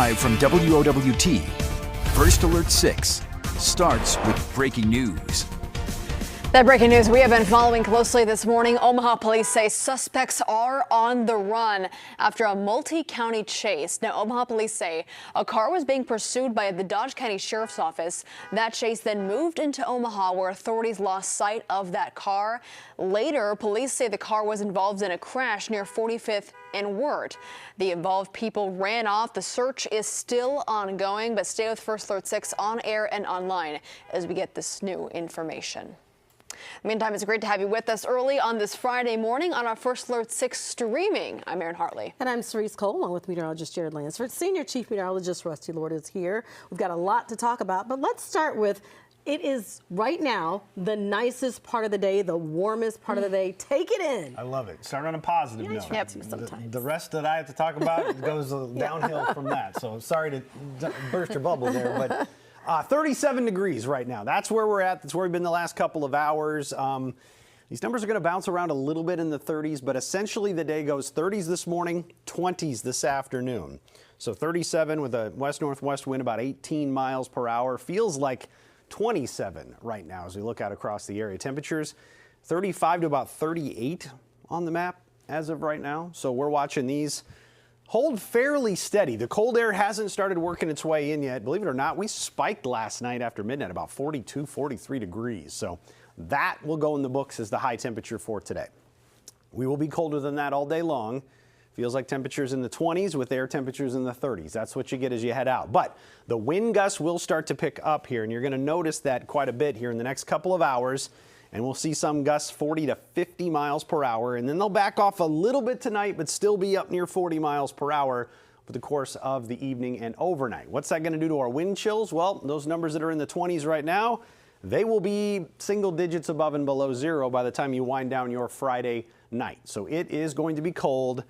Live from WOWT, First Alert 6 starts with breaking news. That breaking news we have been following closely this morning. Omaha police say suspects are on the run after a multi-county chase. Now, Omaha police say a car was being pursued by the Dodge County Sheriff's Office. That chase then moved into Omaha, where authorities lost sight of that car. Later, police say the car was involved in a crash near 45th and Wirt. The involved people ran off. The search is still ongoing, but stay with First Alert 6 on air and online as we get this new information. Meantime, it's great to have you with us early on this Friday morning on our First Alert 6 streaming. I'm Erin Hartley. And I'm Cerise Cole, along with meteorologist Jared Lansford. Senior Chief Meteorologist Rusty Lord is here. We've got a lot to talk about, but let's start with, it is right now the nicest part of the day, the warmest part of the day. Take it in. I love it. Start on a positive note. Yep. Sometimes. The rest that I have to talk about goes downhill from that. So sorry to burst your bubble there, but 37 degrees right now. That's where we're at. That's where we've been the last couple of hours. These numbers are going to bounce around a little bit in the 30s, but essentially the day goes 30s this morning, 20s this afternoon. So 37 with a west-northwest wind about 18 miles per hour. Feels like 27 right now as we look out across the area. Temperatures 35 to about 38 on the map as of right now. So we're watching these hold fairly steady. The cold air hasn't started working its way in yet. Believe it or not, we spiked last night after midnight about 42, 43 degrees. So that will go in the books as the high temperature for today. We will be colder than that all day long. Feels like temperatures in the 20s with air temperatures in the 30s. That's what you get as you head out. But the wind gusts will start to pick up here, and you're going to notice that quite a bit here in the next couple of hours. And we'll see some gusts 40 to 50 miles per hour, and then they'll back off a little bit tonight, but still be up near 40 miles per hour for the course of the evening and overnight. What's that going to do to our wind chills? Well, those numbers that are in the 20s right now, they will be single digits above and below zero by the time you wind down your Friday night. So it is going to be cold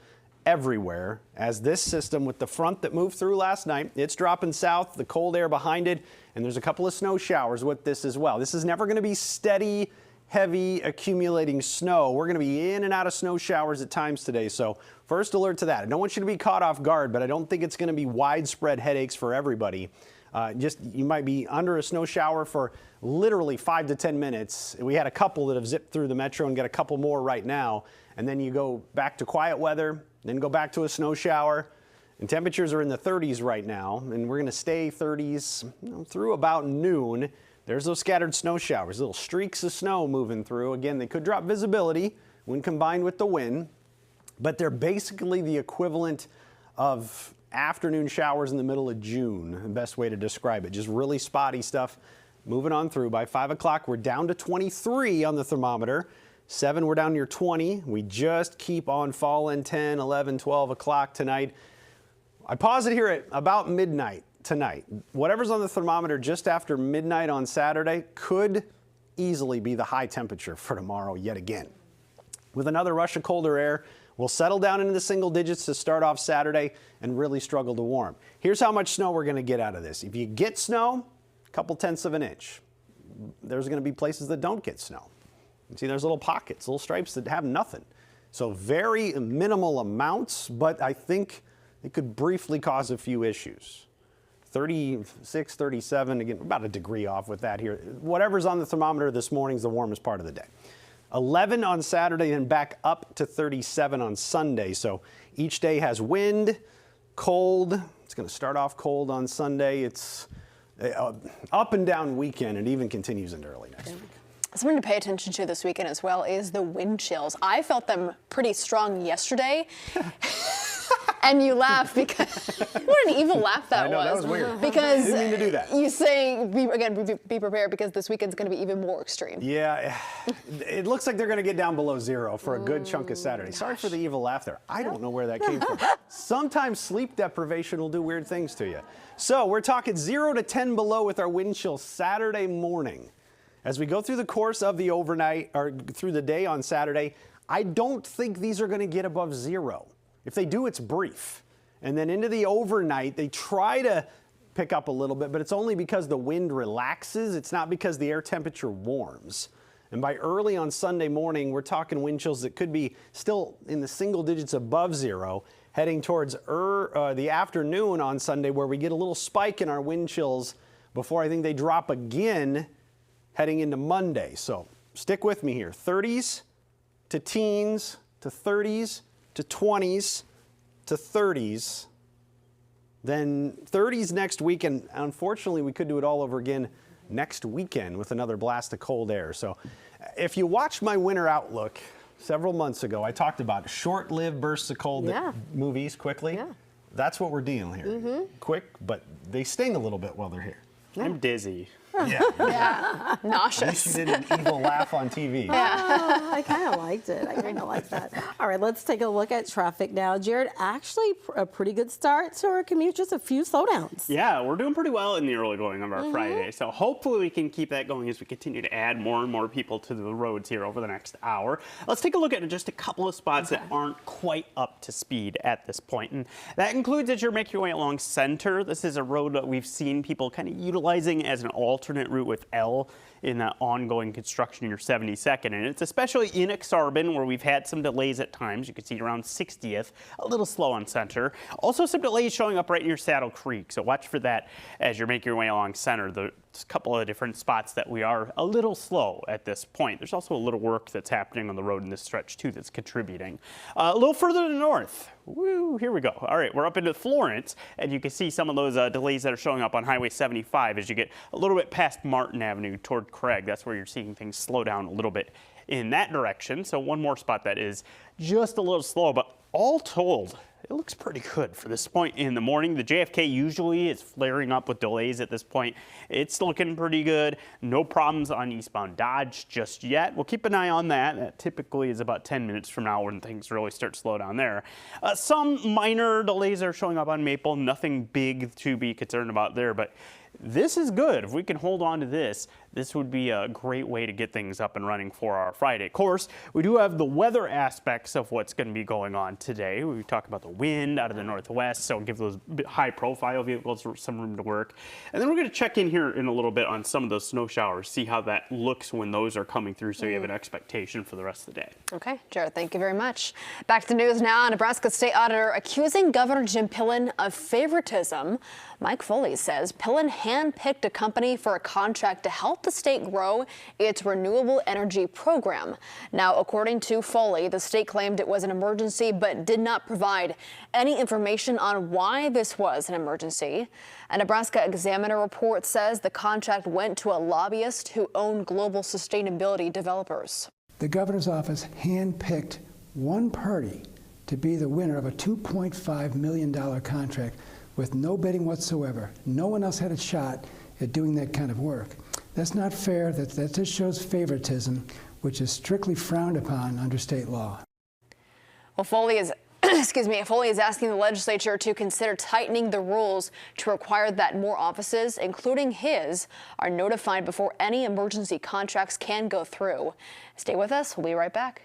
everywhere as this system with the front that moved through last night, it's dropping south, the cold air behind it, and there's a couple of snow showers with this as well. This is never going to be steady, heavy accumulating snow. We're going to be in and out of snow showers at times today. So first alert to that. I don't want you to be caught off guard, but I don't think it's going to be widespread headaches for everybody. You might be under a snow shower for literally 5 to 10 minutes. We had a couple that have zipped through the metro and got a couple more right now. And then you go back to quiet weather, then go back to a snow shower. And temperatures are in the 30s right now, and we're going to stay 30s through about noon. There's those scattered snow showers, little streaks of snow moving through. Again, they could drop visibility when combined with the wind, but they're basically the equivalent of afternoon showers in the middle of June, the best way to describe it. Just really spotty stuff moving on through. By 5 o'clock, we're down to 23 on the thermometer. 7, we're down near 20. We just keep on falling 10, 11, 12 o'clock tonight. I pause it here at about midnight tonight. Whatever's on the thermometer just after midnight on Saturday could easily be the high temperature for tomorrow yet again. With another rush of colder air, we'll settle down into the single digits to start off Saturday and really struggle to warm. Here's how much snow we're going to get out of this. If you get snow, a couple tenths of an inch. There's going to be places that don't get snow. See, there's little pockets, little stripes that have nothing. So very minimal amounts, but I think it could briefly cause a few issues. 36, 37, again, about a degree off with that here. Whatever's on the thermometer this morning is the warmest part of the day. 11 on Saturday and back up to 37 on Sunday. So each day has wind, cold. It's going to start off cold on Sunday. It's up and down weekend. It even continues into early next week. Something to pay attention to this weekend as well is the wind chills. I felt them pretty strong yesterday. And you laugh because, what an evil laugh that was. I know, that was weird. Because didn't mean to do that. You say, be prepared because this weekend's going to be even more extreme. Yeah, it looks like they're going to get down below zero for a good chunk of Saturday. Sorry for the evil laugh there. I don't know where that came from. Sometimes sleep deprivation will do weird things to you. So we're talking 0 to 10 below with our wind chill Saturday morning. As we go through the course of the overnight or through the day on Saturday, I don't think these are going to get above zero. If they do, it's brief. And then into the overnight, they try to pick up a little bit, but it's only because the wind relaxes. It's not because the air temperature warms. And by early on Sunday morning, we're talking wind chills that could be still in the single digits above zero. heading towards the afternoon on Sunday, where we get a little spike in our wind chills before I think they drop again heading into Monday. So stick with me here. 30s to teens to 30s to 20s to 30s. Then 30s next week, and unfortunately we could do it all over again next weekend with another blast of cold air. So if you watched my winter outlook several months ago, I talked about short-lived bursts of cold that move east quickly. Yeah. That's what we're dealing here. Quick, but they sting a little bit while they're here. I'm dizzy. Yeah, At least nauseous. you did an evil laugh on TV. I kind of liked it. I kind of like that. All right, let's take a look at traffic now. Jared, actually a pretty good start to our commute, just a few slowdowns. Yeah, we're doing pretty well in the early going of our Friday. So hopefully we can keep that going as we continue to add more and more people to the roads here over the next hour. Let's take a look at just a couple of spots that aren't quite up to speed at this point. And that includes as you're making your way along Center. This is a road that we've seen people kind of utilizing as an alternate route with L in that ongoing construction in your 72nd. And it's especially in Exarban where we've had some delays at times. You can see around 60th, a little slow on Center. Also some delays showing up right near Saddle Creek. So watch for that as you're making your way along Center. There's a couple of different spots that we are a little slow at this point. There's also a little work that's happening on the road in this stretch too that's contributing. A little further to the north. Woo, here we go. All right, we're up into Florence, and you can see some of those delays that are showing up on Highway 75 as you get a little bit past Martin Avenue toward Craig. That's where you're seeing things slow down a little bit in that direction. So one more spot that is just a little slow, but all told, it looks pretty good for this point in the morning. The JFK usually is flaring up with delays at this point. It's looking pretty good. No problems on eastbound Dodge just yet. We'll keep an eye on that. That typically is about 10 minutes from now when things really start to slow down there. Some minor delays are showing up on Maple. Nothing big to be concerned about there, but this is good. If we can hold on to this, this would be a great way to get things up and running for our Friday. Of course, we do have the weather aspects of what's going to be going on today. We talk about the wind out of the northwest, so give those high-profile vehicles some room to work. And then we're going to check in here in a little bit on some of those snow showers, see how that looks when those are coming through, so you have an expectation for the rest of the day. Okay, Jared, thank you very much. Back to the news now. Nebraska State Auditor accusing Governor Jim Pillen of favoritism. Mike Foley says Pillen handpicked a company for a contract to help the state grow its renewable energy program. Now, according to Foley, the state claimed it was an emergency but did not provide any information on why this was an emergency. A Nebraska Examiner report says the contract went to a lobbyist who owned global sustainability developers. The governor's office handpicked one party to be the winner of a $2.5 million contract with no bidding whatsoever. No one else had a shot at doing that kind of work. That's not fair. That just shows favoritism, which is strictly frowned upon under state law. Well, Foley is Foley is asking the legislature to consider tightening the rules to require that more offices, including his, are notified before any emergency contracts can go through. Stay with us. We'll be right back.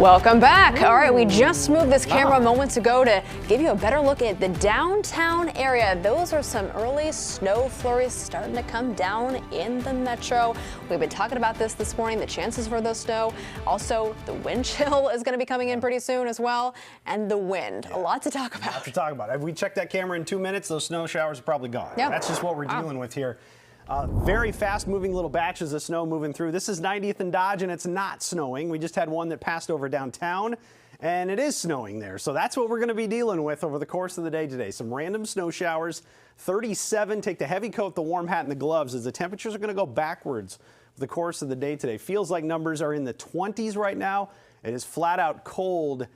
Welcome back. All right, we just moved this camera moments ago to give you a better look at the downtown area. Those are some early snow flurries starting to come down in the metro. We've been talking about this morning, the chances for the snow. Also, the wind chill is going to be coming in pretty soon as well, and the wind. A lot to talk about. A lot to talk about. If we check that camera in 2 minutes, those snow showers are probably gone. Yep. That's just what we're dealing with here. Very fast-moving little batches of snow moving through. This is 90th and Dodge, and it's not snowing. We just had one that passed over downtown, and it is snowing there. So that's what we're going to be dealing with over the course of the day today. Some random snow showers. 37. Take the heavy coat, the warm hat, and the gloves, as the temperatures are going to go backwards for the course of the day today. Feels like numbers are in the 20s right now. It is flat-out cold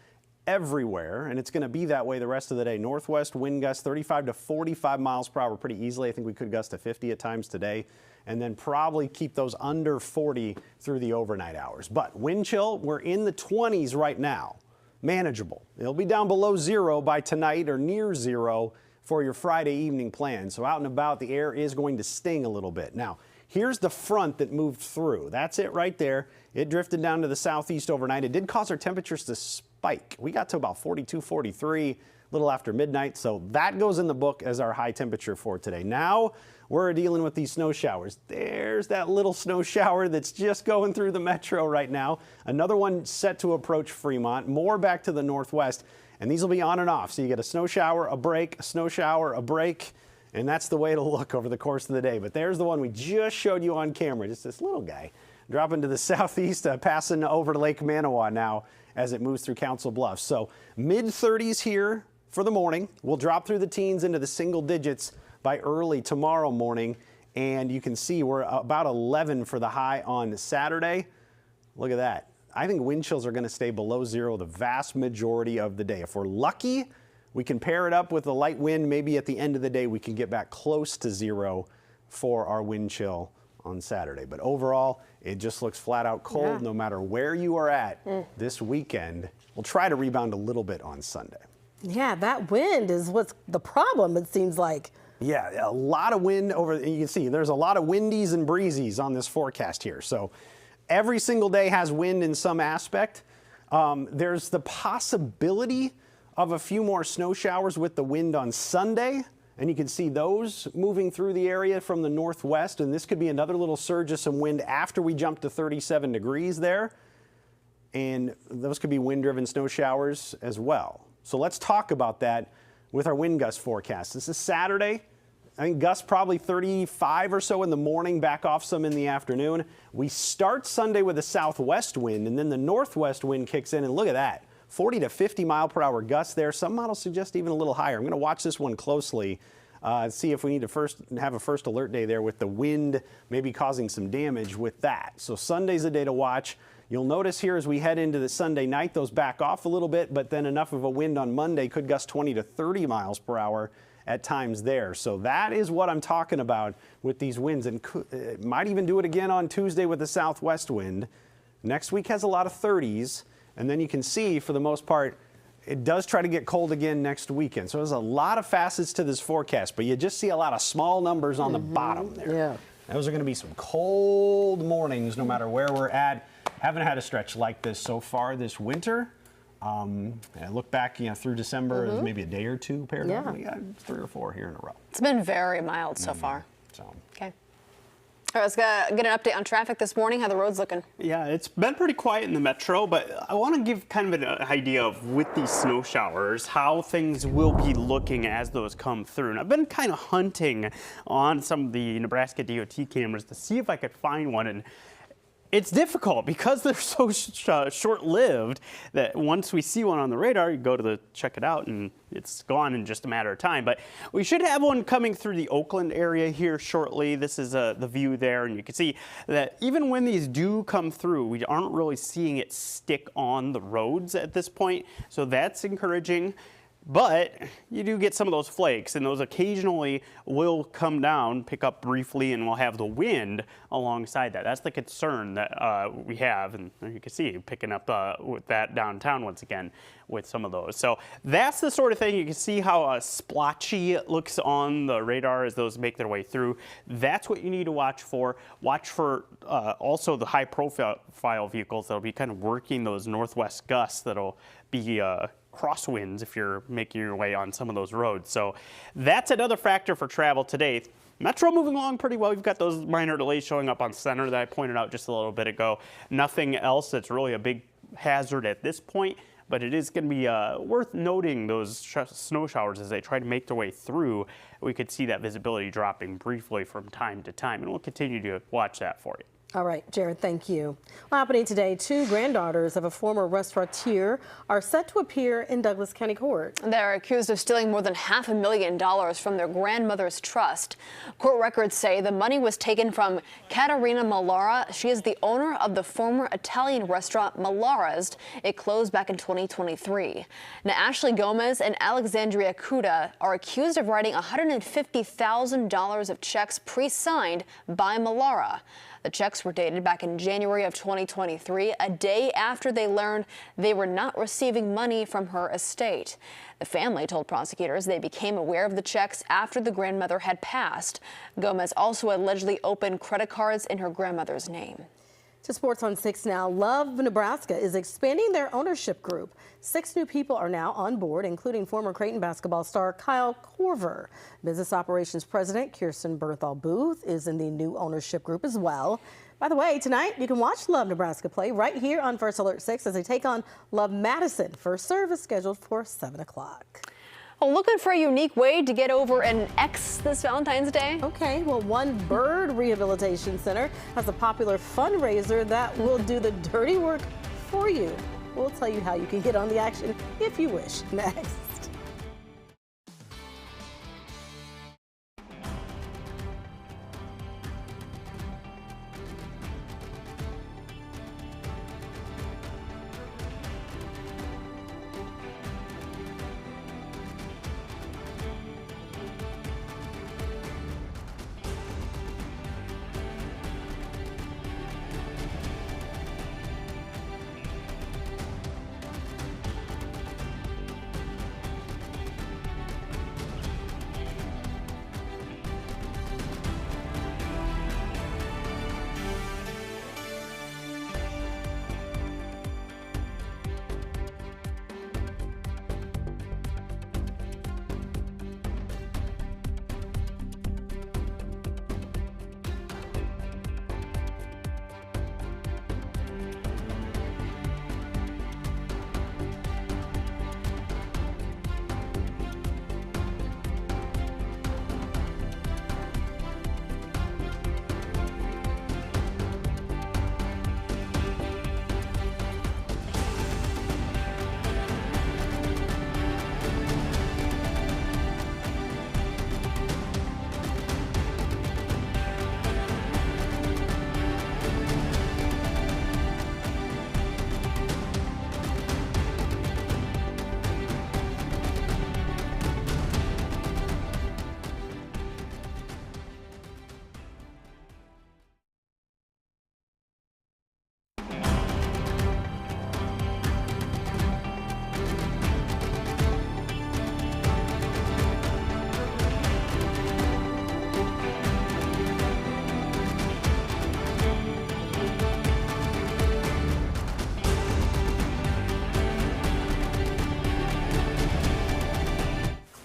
everywhere, and it's going to be that way the rest of the day. Northwest wind gusts 35 to 45 miles per hour pretty easily. I think we could gust to 50 at times today, and then probably keep those under 40 through the overnight hours. But wind chill, we're in the 20s right now. Manageable. It'll be down below zero by tonight or near zero for your Friday evening plan. So out and about, the air is going to sting a little bit. Now, here's the front that moved through. That's it right there. It drifted down to the southeast overnight. It did cause our temperatures to spike. We got to about 42, 43 a little after midnight. So that goes in the book as our high temperature for today. Now we're dealing with these snow showers. There's that little snow shower that's just going through the metro right now. Another one set to approach Fremont, more back to the northwest. And these will be on and off. So you get a snow shower, a break, a snow shower, a break. And that's the way it'll look over the course of the day. But there's the one we just showed you on camera, just this little guy dropping to the southeast, passing over to Lake Manawa now as it moves through Council Bluffs. So mid-30s here for the morning. We'll drop through the teens into the single digits by early tomorrow morning. And you can see we're about 11 for the high on Saturday. Look at that. I think wind chills are going to stay below zero the vast majority of the day. If we're lucky, we can pair it up with a light wind. Maybe at the end of the day, we can get back close to zero for our wind chill on Saturday. But overall, it just looks flat out cold no matter where you are at this weekend. We'll try to rebound a little bit on Sunday. Yeah, that wind is what's the problem, it seems like. Yeah, a lot of wind over, you can see there's a lot of windies and breezies on this forecast here. So every single day has wind in some aspect. There's the possibility of a few more snow showers with the wind on Sunday. And you can see those moving through the area from the northwest. And this could be another little surge of some wind after we jump to 37 degrees there. And those could be wind-driven snow showers as well. So let's talk about that with our wind gust forecast. This is Saturday. I think gusts probably 35 or so in the morning, back off some in the afternoon. We start Sunday with a southwest wind, and then the northwest wind kicks in. And look at that. 40 to 50 mile per hour gusts there. Some models suggest even a little higher. I'm going to watch this one closely, see if we need to have a first alert day there with the wind maybe causing some damage with that. So Sunday's a day to watch. You'll notice here as we head into the Sunday night, those back off a little bit, but then enough of a wind on Monday could gust 20 to 30 miles per hour at times there. So that is what I'm talking about with these winds, and might even do it again on Tuesday with the southwest wind. Next week has a lot of 30s. And then you can see, for the most part, it does try to get cold again next weekend. So there's a lot of facets to this forecast, but you just see a lot of small numbers on the bottom there. Yeah. Those are going to be some cold mornings no matter where we're at. Haven't had a stretch like this so far this winter. I look back through December, as maybe a day or two paired up. We got 3 or 4 here in a row. It's been very mild so far. So. Okay. All right, let's get an update on traffic this morning. How the road's looking? Yeah, it's been pretty quiet in the metro, but I want to give kind of an idea of, with these snow showers, how things will be looking as those come through. And I've been kind of hunting on some of the Nebraska DOT cameras to see if I could find one. And it's difficult because they're so short-lived that once we see one on the radar, you go to check it out and it's gone in just a matter of time. But we should have one coming through the Oakland area here shortly. This is the view there, and you can see that even when these do come through, we aren't really seeing it stick on the roads at this point. So that's encouraging. But you do get some of those flakes, and those occasionally will come down, pick up briefly, and we'll have the wind alongside that. That's the concern that we have, and you can see picking up with that downtown once again with some of those. So that's the sort of thing. You can see how splotchy it looks on the radar as those make their way through. That's what you need to watch for. Watch for also the high-profile vehicles that'll be kind of working those northwest gusts that'll be crosswinds if you're making your way on some of those roads. So that's another factor for travel today. Metro moving along pretty well. We've got those minor delays showing up on Center that I pointed out just a little bit ago. Nothing else that's really a big hazard at this point, but it is going to be worth noting those snow showers as they try to make their way through. We could see that visibility dropping briefly from time to time, and we'll continue to watch that for you. All right, Jared, thank you. Well, happening today, 2 granddaughters of a former restaurateur are set to appear in Douglas County Court. They're accused of stealing more than $500,000 from their grandmother's trust. Court records say the money was taken from Caterina Mallara. She is the owner of the former Italian restaurant Malara's. It closed back in 2023. Now, Ashley Gomez and Alexandria Cuda are accused of writing $150,000 of checks pre-signed by Mallara. The checks were dated back in January of 2023, a day after they learned they were not receiving money from her estate. The family told prosecutors they became aware of the checks after the grandmother had passed. Gomez also allegedly opened credit cards in her grandmother's name. To Sports on 6 now, Love Nebraska is expanding their ownership group. 6 new people are now on board, including former Creighton basketball star Kyle Korver. Business Operations President Kirsten Berthal Booth is in the new ownership group as well. By the way, tonight you can watch Love Nebraska play right here on First Alert 6 as they take on Love Madison. First serve is scheduled for 7 o'clock. Well, looking for a unique way to get over an ex this Valentine's Day? Okay, well, One Bird Rehabilitation Center has a popular fundraiser that will do the dirty work for you. We'll tell you how you can get on the action if you wish. Next.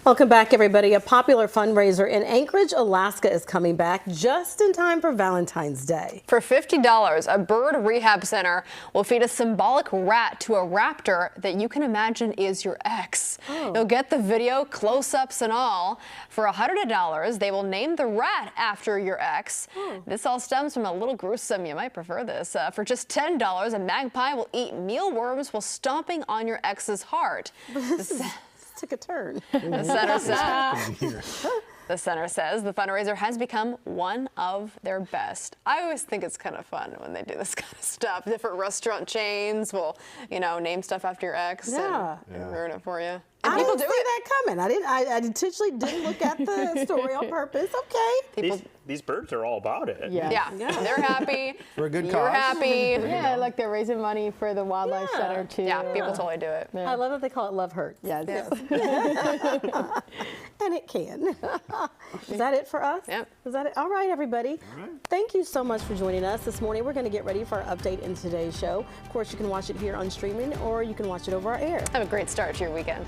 Welcome back, everybody. A popular fundraiser in Anchorage, Alaska is coming back just in time for Valentine's Day. For $50, a bird rehab center will feed a symbolic rat to a raptor that you can imagine is your ex. Oh. You'll get the video, close-ups and all. For $100, they will name the rat after your ex. This all stems from a little gruesome, you might prefer this. For just $10, a magpie will eat mealworms while stomping on your ex's heart. Took a turn. The center says the fundraiser has become one of their best. I always think it's kind of fun when they do this kind of stuff. Different restaurant chains will, name stuff after your ex and ruin it for you. And I people didn't do see it. that coming. I intentionally didn't look at the story on purpose. Okay. These birds are all about it. Yeah, they're happy. For a good You're cause. happy. Yeah, like they're raising money for the wildlife Yeah. center too. Yeah, people totally do it. I love that they call it Love Hurts. Yeah. And it can. Is that it for us? Yep. Is that it? All right, everybody. Thank you so much for joining us this morning. We're going to get ready for our update in today's show. Of course, you can watch it here on streaming or you can watch it over our air. Have a great start to your weekend.